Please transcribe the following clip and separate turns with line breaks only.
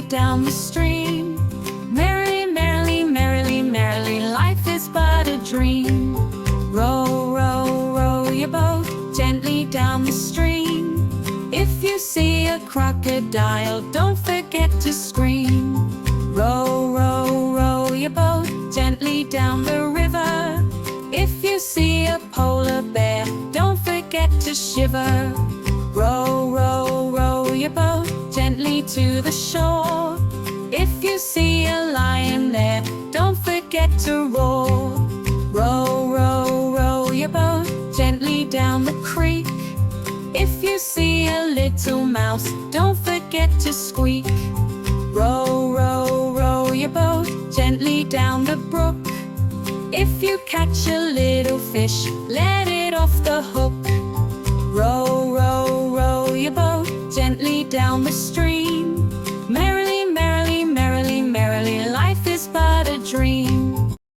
down the stream. Merrily, merrily, merrily, merrily, life is but a dream. Row, row, row your boat gently down the stream. If you see a crocodile, don't forget to scream. Row, row, row your boat gently down the river. If you see a polar bear, don't forget to shiver. Row, row, row your boat gently to the shore. If you see a lion there, don't forget to roar. Row, row, row your boat gently down the creek. If you see a little mouse, don't forget to squeak. Row, row, row your boat gently down the brook. If you catch a little fish, let it off the hook. Row, row, row your boat gently down the stream. Merrily, merrily, merrily, merrily, life is but a dream.